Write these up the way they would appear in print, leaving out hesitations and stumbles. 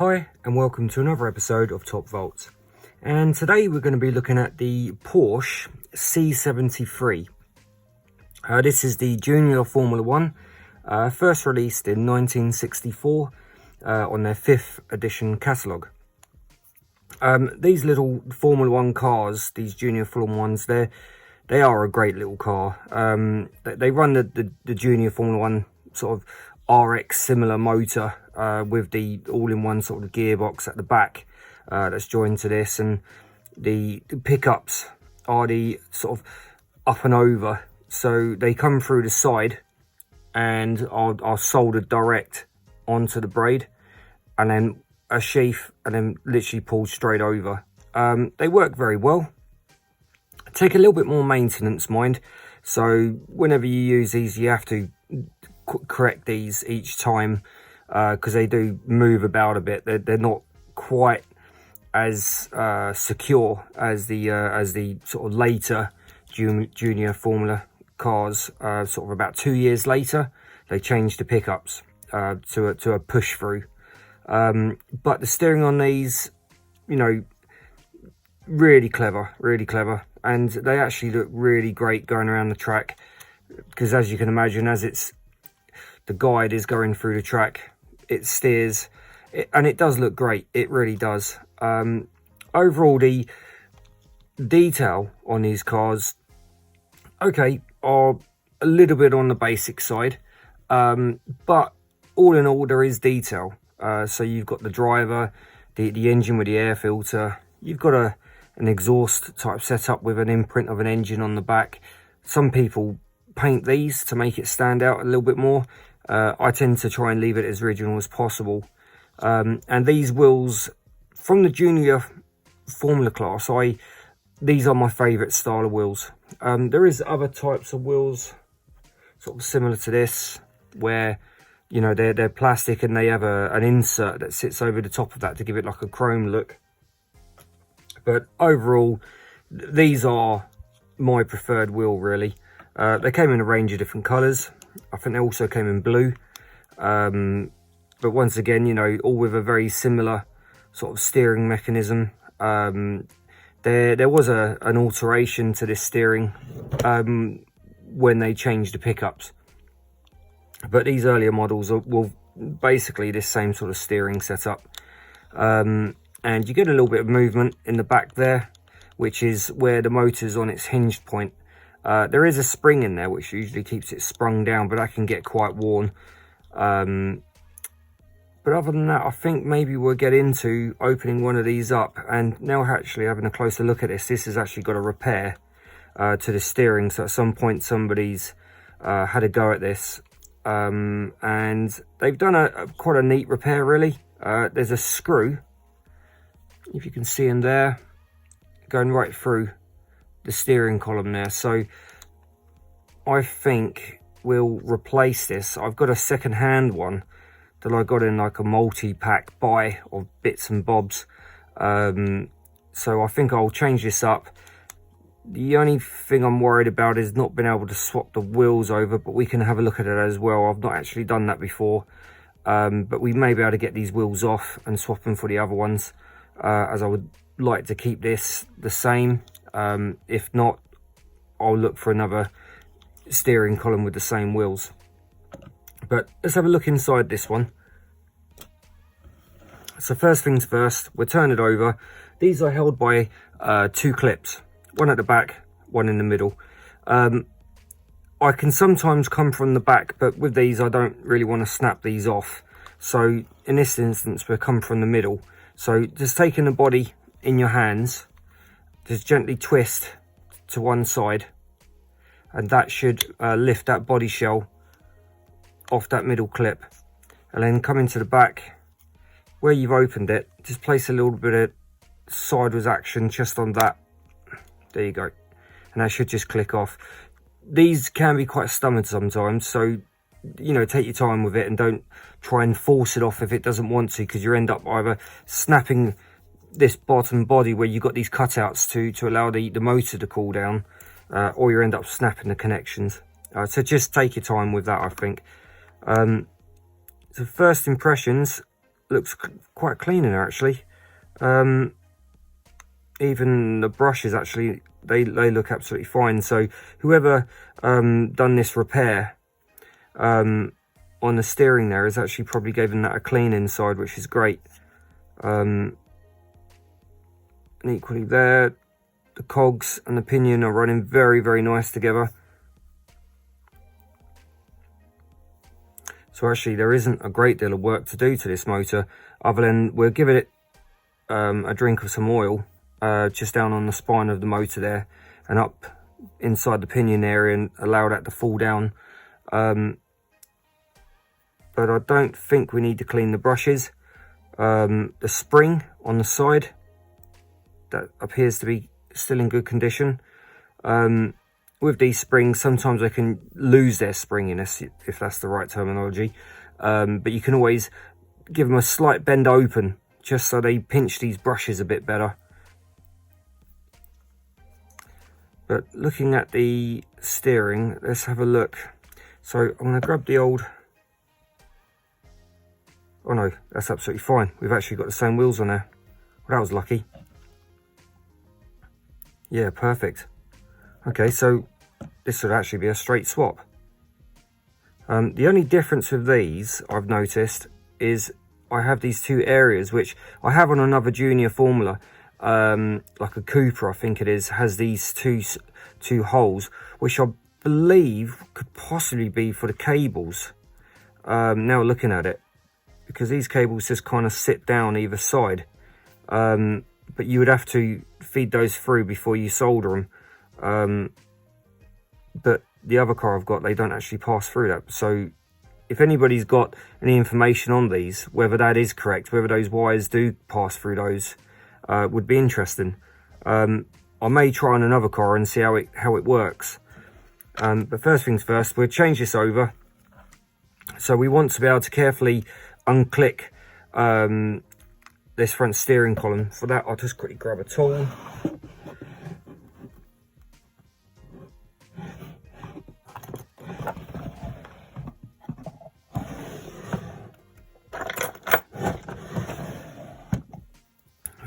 Hi and welcome to another episode of Top Volts, and today we're going to be looking at the Porsche C73. This is the Junior Formula 1, first released in 1964 on their 5th edition catalogue. These little Formula 1 cars, these Junior Formula 1s, they are a great little car. They run the Junior Formula 1 sort of RX similar motor with the all-in-one sort of gearbox at the back that's joined to this, and the pickups are the sort of up and over, so they come through the side and are soldered direct onto the braid, and then a sheath, and then literally pulled straight over. They work very well. Take a little bit more maintenance, mind, so whenever you use these you have to correct these each time, because they do move about a bit. They're not quite as secure as the sort of later junior Formula cars. Sort of about 2 years later, they changed the pickups to a push through. But the steering on these, you know, really clever, and they actually look really great going around the track, because as you can imagine, as the guide is going through the track, it steers, and it does look great. It really does. Overall, the detail on these cars, okay, are a little bit on the basic side, but all in all, there is detail. So you've got the driver, the engine with the air filter, you've got an exhaust type setup with an imprint of an engine on the back. Some people paint these to make it stand out a little bit more. I tend to try and leave it as original as possible. And these wheels from the Junior Formula class, these are my favourite style of wheels. There is other types of wheels sort of similar to this, where, you know, they're plastic and they have an insert that sits over the top of that to give it like a chrome look. But overall, these are my preferred wheel, really. They came in a range of different colours. I think they also came in blue. But once again, you know, all with a very similar sort of steering mechanism. There was an alteration to this steering when they changed the pickups. But these earlier models will basically this same sort of steering setup. And you get a little bit of movement in the back there, which is where the motor's on its hinged point. There is a spring in there which usually keeps it sprung down, but that can get quite worn. But other than that, I think maybe we'll get into opening one of these up. And now actually having a closer look at this has actually got a repair to the steering. So at some point somebody's had a go at this, and they've done quite a neat repair, really. There's a screw, if you can see in there, going right through the steering column there. So I think we'll replace this. I've got a second-hand one that I got in like a multi-pack buy of bits and bobs. So I think I'll change this up. The only thing I'm worried about is not being able to swap the wheels over, but we can have a look at it as well. I've not actually done that before, but we may be able to get these wheels off and swap them for the other ones, as I would like to keep this the same. If not, I'll look for another steering column with the same wheels. But let's have a look inside this one. So first things first, we'll turn it over. These are held by 2 clips, one at the back, one in the middle. I can sometimes come from the back, but with these I don't really want to snap these off. So in this instance we'll come from the middle. So just taking the body in your hands, just gently twist to one side, and that should lift that body shell off that middle clip. And then come into the back where you've opened it, just place a little bit of sideways action just on that. There you go, and that should just click off. These can be quite stubborn sometimes, so, you know, take your time with it and don't try and force it off if it doesn't want to, because you end up either snapping this bottom body where you've got these cutouts to allow the motor to cool down, or you end up snapping the connections. So just take your time with that, I think. So first impressions, looks quite clean in there actually. Even the brushes actually, they look absolutely fine. So whoever done this repair on the steering there has actually probably given that a clean inside, which is great. And equally there, the cogs and the pinion are running very, very nice together. So actually there isn't a great deal of work to do to this motor, other than we'll give it a drink of some oil just down on the spine of the motor there and up inside the pinion area, and allow that to fall down. But I don't think we need to clean the brushes. The spring on the side, that appears to be still in good condition. With these springs, sometimes they can lose their springiness, if that's the right terminology. But you can always give them a slight bend open, just so they pinch these brushes a bit better. But looking at the steering, let's have a look. So I'm going to grab the old... Oh no, that's absolutely fine. We've actually got the same wheels on there. Well, that was lucky. Yeah, perfect. Okay, so this would actually be a straight swap. The only difference with these, I've noticed, is I have these two areas, which I have on another junior Formula, like a Cooper, I think it is, has these two holes, which I believe could possibly be for the cables. Now looking at it, because these cables just kind of sit down either side, but you would have to feed those through before you solder them. But the other car I've got, they don't actually pass through that. So if anybody's got any information on these, whether that is correct, whether those wires do pass through those, would be interesting. I may try on another car and see how it works. But first things first, we'll change this over. So we want to be able to carefully unclick this front steering column. For that, I'll just quickly grab a tool.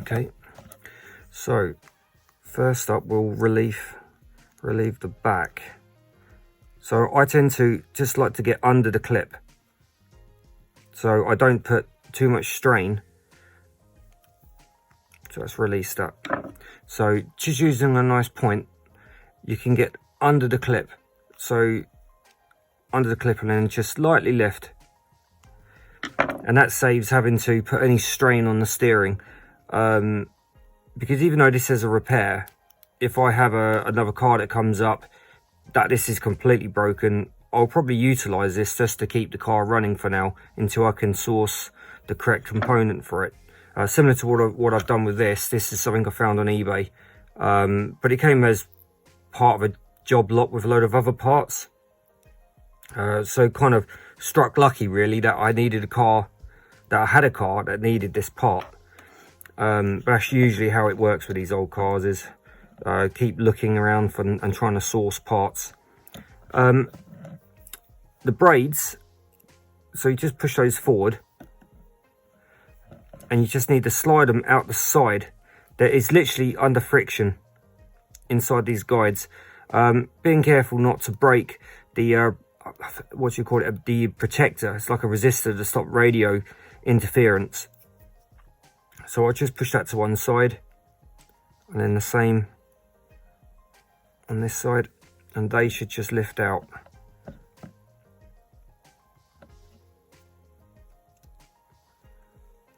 Okay, so first up we'll relieve the back. So I tend to just like to get under the clip, so I don't put too much strain. So let's release that. So just using a nice point, you can get under the clip. So under the clip and then just lightly lift. And that saves having to put any strain on the steering. Because even though this is a repair, if I have another car that comes up that this is completely broken, I'll probably utilize this just to keep the car running for now until I can source the correct component for it. Similar to what I've done with this is something I found on eBay, but it came as part of a job lot with a load of other parts. So kind of struck lucky really that I needed a car, that I had a car that needed this part. But that's usually how it works with these old cars, is keep looking around for and trying to source parts. The braids, so you just push those forward and you just need to slide them out the side. There is literally under friction inside these guides. Being careful not to break the what do you call it, the protector. It's like a resistor to stop radio interference. So I'll just push that to one side, and then the same on this side, and they should just lift out.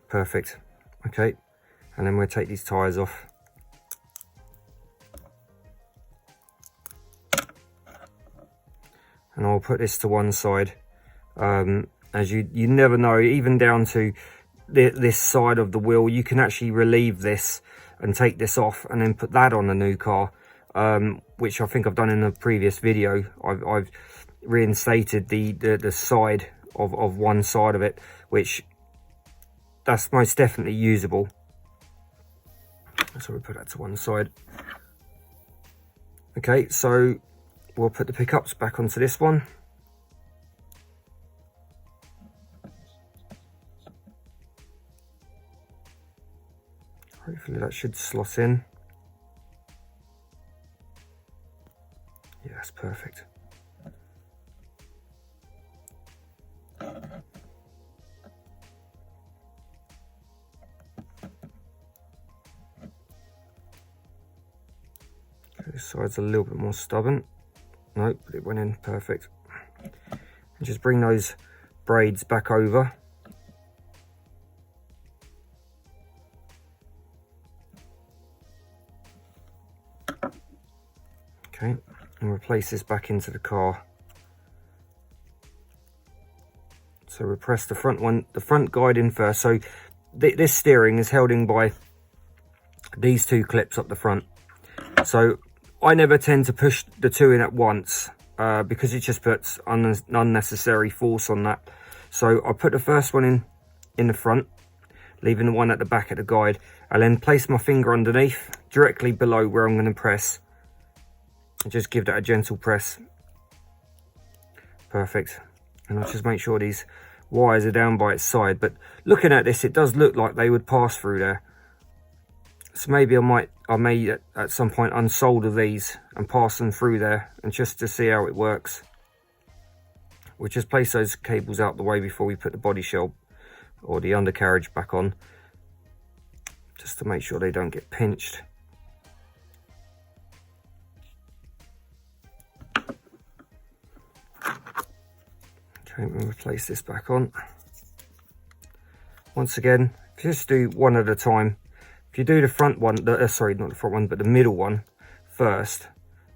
Perfect. Okay, and then we'll take these tyres off. And I'll put this to one side. As you never know, even down to this side of the wheel, you can actually relieve this and take this off and then put that on the new car, which I think I've done in a previous video. I've reinstated the side of one side of it, which that's most definitely usable. So we'll put that to one side. Okay, so we'll put the pickups back onto this one. Hopefully that should slot in. Yeah, that's perfect. This side's a little bit more stubborn. Nope, but it went in perfect. And just bring those braids back over. Okay, and replace this back into the car. So we press the front one, the front guide in first. So this steering is held in by these two clips up the front. So I never tend to push the two in at once because it just puts unnecessary force on that. So I put the first one in the front, leaving the one at the back at the guide, and then place my finger underneath, directly below where I'm going to press, and just give that a gentle press. Perfect. And I'll just make sure these wires are down by its side. But looking at this, it does look like they would pass through there. So maybe I may at some point unsolder these and pass them through there, and just to see how it works. We'll just place those cables out the way before we put the body shell or the undercarriage back on, just to make sure they don't get pinched. Okay, we'll place this back on. Once again, just do one at a time. If you do the front one, sorry, not the front one, but the middle one first,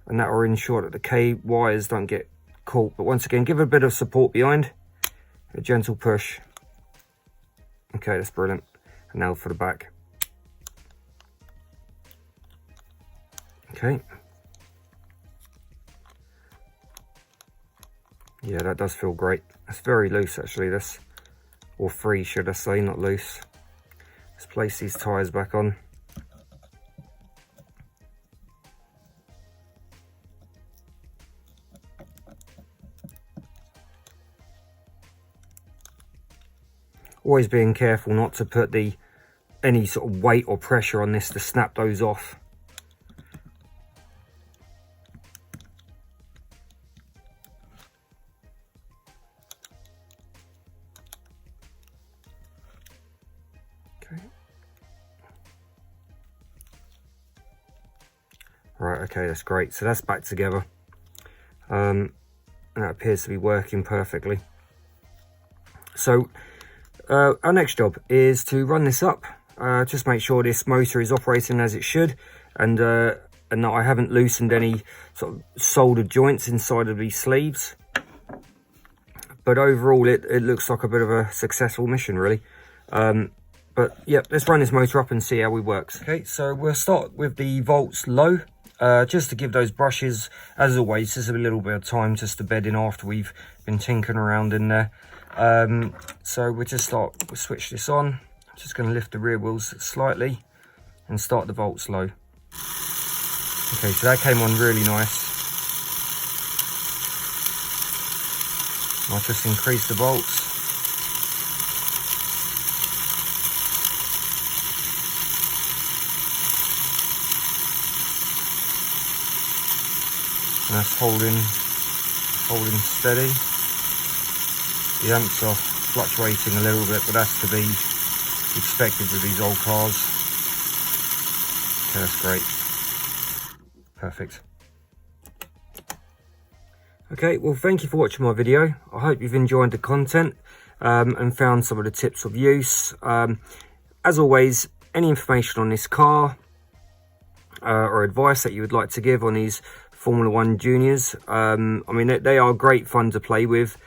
and that will ensure that the wires don't get caught. But once again, give it a bit of support behind, a gentle push. Okay, that's brilliant. And now for the back. Okay. Yeah, that does feel great. It's very loose actually, this, or free should I say, not loose. Let's place these tyres back on. Always being careful not to put any sort of weight or pressure on this to snap those off. Okay. Right, okay, that's great. So that's back together. And that appears to be working perfectly. So our next job is to run this up, just make sure this motor is operating as it should, and that I haven't loosened any sort of soldered joints inside of these sleeves. But overall it looks like a bit of a successful mission really. But yeah, let's run this motor up and see how it works. Okay, so we'll start with the volts low, just to give those brushes, as always, just a little bit of time just to bed in after we've been tinkering around in there. So we'll switch this on. I'm just going to lift the rear wheels slightly and start the volts low. Okay, so that came on really nice. I'll just increase the volts. And that's holding steady. The amps are fluctuating a little bit, but that's to be expected with these old cars. Okay, that's great. Perfect. Okay, well, thank you for watching my video. I hope you've enjoyed the content and found some of the tips of use. As always, any information on this car or advice that you would like to give on these Formula 1 Juniors, I mean, they are great fun to play with.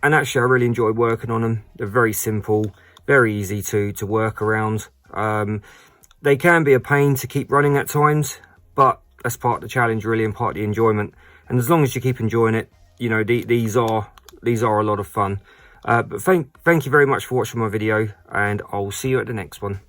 And actually, I really enjoy working on them. They're very simple, very easy to work around. They can be a pain to keep running at times, but that's part of the challenge really, and part of the enjoyment. And as long as you keep enjoying it, you know, these are a lot of fun. But thank you very much for watching my video, and I'll see you at the next one.